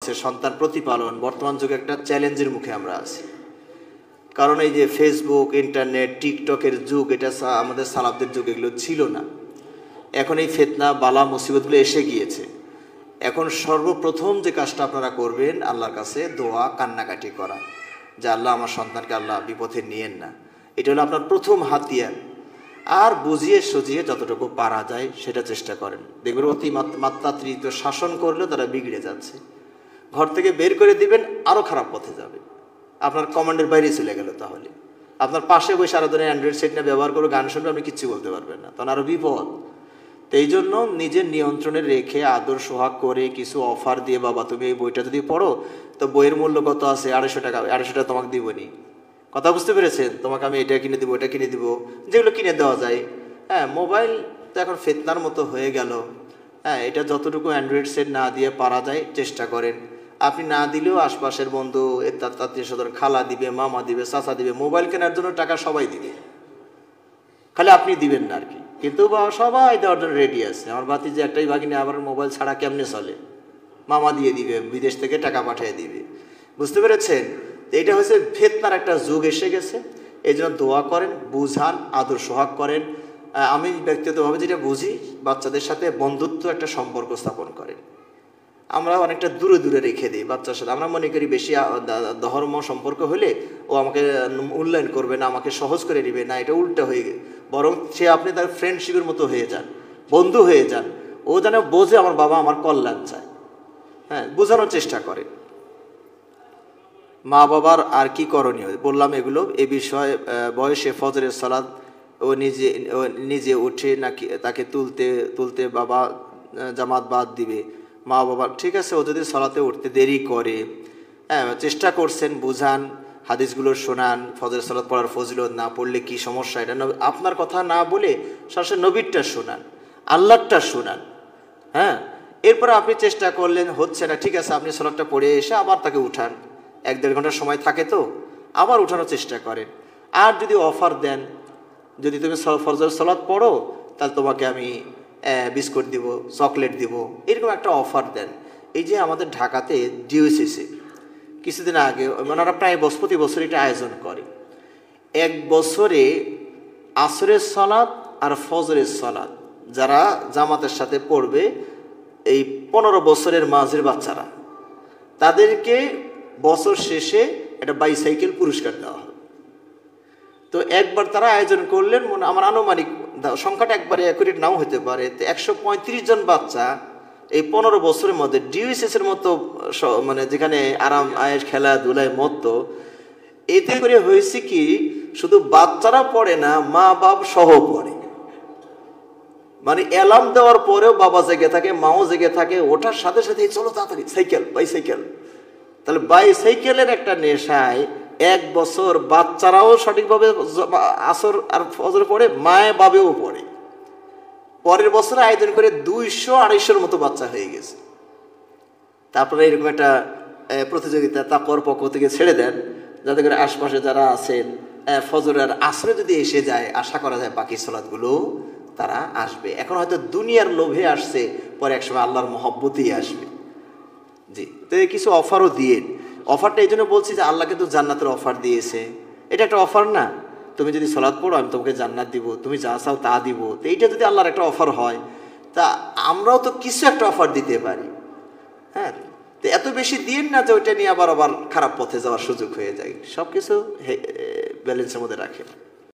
হচ্ছে সন্তান প্রতিপালন বর্তমান যুগে একটা চ্যালেঞ্জের মুখে আমরা আছি। কারণ এই যে ফেসবুক, ইন্টারনেট, টিকটকের যুগ, এটা আমাদের সালাফদের যুগ এগুলো ছিল না। এখন এই ফিতনা, বালা, মুসিবতগুলো এসে গিয়েছে। এখন সর্বপ্রথম যে কাজটা আপনারা করবেন, আল্লাহর কাছে দোয়া, কান্নাকাটি করা, যে আল্লাহ আমার সন্তানকে আল্লাহ বিপথে নিয়েন না। এটা হলো আপনার প্রথম হাতিয়ার। আর বুঝিয়ে সুঝিয়ে যতটুকু পারা যায় সেটা চেষ্টা করেন। দেখবেন অতি মাত্রাতিরিক্ত শাসন করলেও তারা বিগড়ে যাচ্ছে। ঘর থেকে বের করে দিবেন, আরও খারাপ পথে যাবে, আপনার কমান্ডের বাইরে চলে গেল। তাহলে আপনার পাশে বসে আরো ধরনের অ্যান্ড্রয়েড সেট নিয়ে ব্যবহার করে গান শুনবে, আপনি কিচ্ছু বলতে পারবেন না, তখন আরও বিপদ। তো এই জন্য নিজের নিয়ন্ত্রণে রেখে আদর সোহাগ করে কিছু অফার দিয়ে, বাবা তুমি এই বইটা যদি পড়ো তো বইয়ের মূল্য কত আছে, 250 টাকা, 250 টাকা তোমাকে দিবনি। কথা বুঝতে পেরেছেন? তোমাকে আমি এটা কিনে দিব, ওটা কিনে দিব, যেগুলো কিনে দেওয়া যায়। হ্যাঁ, মোবাইল তো এখন ফিতনার মতো হয়ে গেল। হ্যাঁ, এটা যতটুকু অ্যান্ড্রয়েড সেট না দিয়ে পারা যায় চেষ্টা করেন। আপনি না দিলেও আশপাশের বন্ধু, আত্মীয় স্বজন, খালা দিবে, মামা দিবে, চাচা দিবে, মোবাইল কেনার জন্য টাকা সবাই দিবে, খালি আপনি দিবেন না আর কি। কিন্তু সবাই দেওয়ার জন্য রেডি আছে। আমার বাতি যে একটাই ভাগিনী, আবার মোবাইল ছাড়া কেমনে চলে, মামা দিয়ে দিবে, বিদেশ থেকে টাকা পাঠিয়ে দিবে। বুঝতে পেরেছেন? এটা হচ্ছে ফিতনার একটা যুগ এসে গেছে। এই জন্য দোয়া করেন, বুঝান, আদর সোহাগ করেন। আমি ব্যক্তিগতভাবে যেটা বুঝি, বাচ্চাদের সাথে বন্ধুত্ব একটা সম্পর্ক স্থাপন করেন। আমরা অনেকটা দূরে দূরে রেখে দিই বাচ্চার সাথে। আমরা মনে করি বেশি ধর্ম সম্পর্ক হলে ও আমাকে মূল্যায়ন করবে না, আমাকে সহজ করে নেবে না। এটা উল্টা হয়ে গে, বরং সে আপনি তার ফ্রেন্ডশিপের মতো হয়ে যান, বন্ধু হয়ে যান। ও যেন বোঝে আমার বাবা আমার কল্যাণ চায়। হ্যাঁ, বোঝানোর চেষ্টা করে। মা বাবার আর কি করণীয় বললাম এগুলো। এ বিষয়ে বয়সে ফজরের সালাত ও নিজে উঠে নাকি তাকে তুলতে বাবা জামাত বাদ দিবে। মা বাবা ঠিক আছে, ও যদি সালাতে উঠতে দেরি করে, হ্যাঁ, চেষ্টা করছেন, বুঝান, হাদিসগুলো শোনান, ফজরের সালাত পড়ার ফজিলত, না পড়লে কি সমস্যা, এটা আপনার কথা না বলে সরাসরি নবীরটা শোনান, আল্লাহরটা শোনান। হ্যাঁ, এরপর আপনি চেষ্টা করলেন, হচ্ছে না, ঠিক আছে, আপনি সালাতটা পড়ে এসে আবার তাকে উঠান। 1-1.5 ঘন্টার সময় থাকে তো, আবার উঠানোর চেষ্টা করেন। আর যদি অফার দেন, যদি তুমি ফজরের সালাত পড়ো তাহলে তোমাকে আমি বিস্কুট দিব, চকলেট দিব, এরকম একটা অফার দেন। এই যে আমাদের ঢাকাতে ডিওসিসি কিছুদিন আগে ওনারা প্রায় প্রতি বছর এটা আয়োজন করে। 1 বছরে আসরের সালাত আর ফজরের সালাত যারা জামাতের সাথে পড়বে, এই 15 বছরের মাঝের বাচ্চারা, তাদেরকে বছর শেষে একটা বাইসাইকেল পুরস্কার দেওয়া হবে। তো একবার তারা আয়োজন করলেন, আমার আনুমানিক সংখ্যাটা একবারে অ্যাকুরেট নাও হতে পারে, তো 135 জন বাচ্চা এই 15 বছরের মধ্যে ডিউএসএস এর মতো, মানে যেখানে আরাম আয়েস খেলাধুলায় মতো, এতে করে হয়েছে কি, শুধু বাচ্চারা পড়ে না, মা বাপ সহ পড়ে। মানে অ্যালার্ম দেওয়ার পরেও বাবা জেগে থাকে, মাও জেগে থাকে, ওঠার সাথে সাথে চলো তাড়াতাড়ি সাইকেল, বাইসাইকেল। তাহলে বাইসাইকেলের একটা নেশায় 1 বছর বাচ্চারাও সঠিকভাবে আসর আর ফজর পড়ে, মায়ে বাবেও পড়ে। পরের বছর আয়োজন করে 200-250-এর মতো বাচ্চা হয়ে গেছে। তারপরে এরকম একটা প্রতিযোগিতা তাকওয়ার পক্ষ থেকে ছেড়ে দেন, যাতে করে আশপাশে যারা আছেন ফজরের আসরে যদি এসে যায়, আশা করা যায় বাকি সালাতগুলো তারা আসবে। এখন হয়তো দুনিয়ার লোভে আসছে, পরে একসময় আল্লাহর মহব্বতেই আসবে। জি, তো কিছু অফারও দিয়ে, অফারটা এই জন্য বলছি যে আল্লাহ কিন্তু জান্নাতের অফার দিয়েছে। এটা একটা অফার না? তুমি যদি সালাত পড়ো আমি তোমাকে জান্নাত দিব, তুমি যা চাও তা দিব। তো এইটা যদি আল্লাহর একটা অফার হয়, তা আমরাও তো কিছু একটা অফার দিতে পারি। হ্যাঁ, তো এত বেশি দিন না যে ওইটা নিয়ে আবার খারাপ পথে যাওয়ার সুযোগ হয়ে যায়। সব কিছু ব্যালেন্সের মধ্যে রাখে।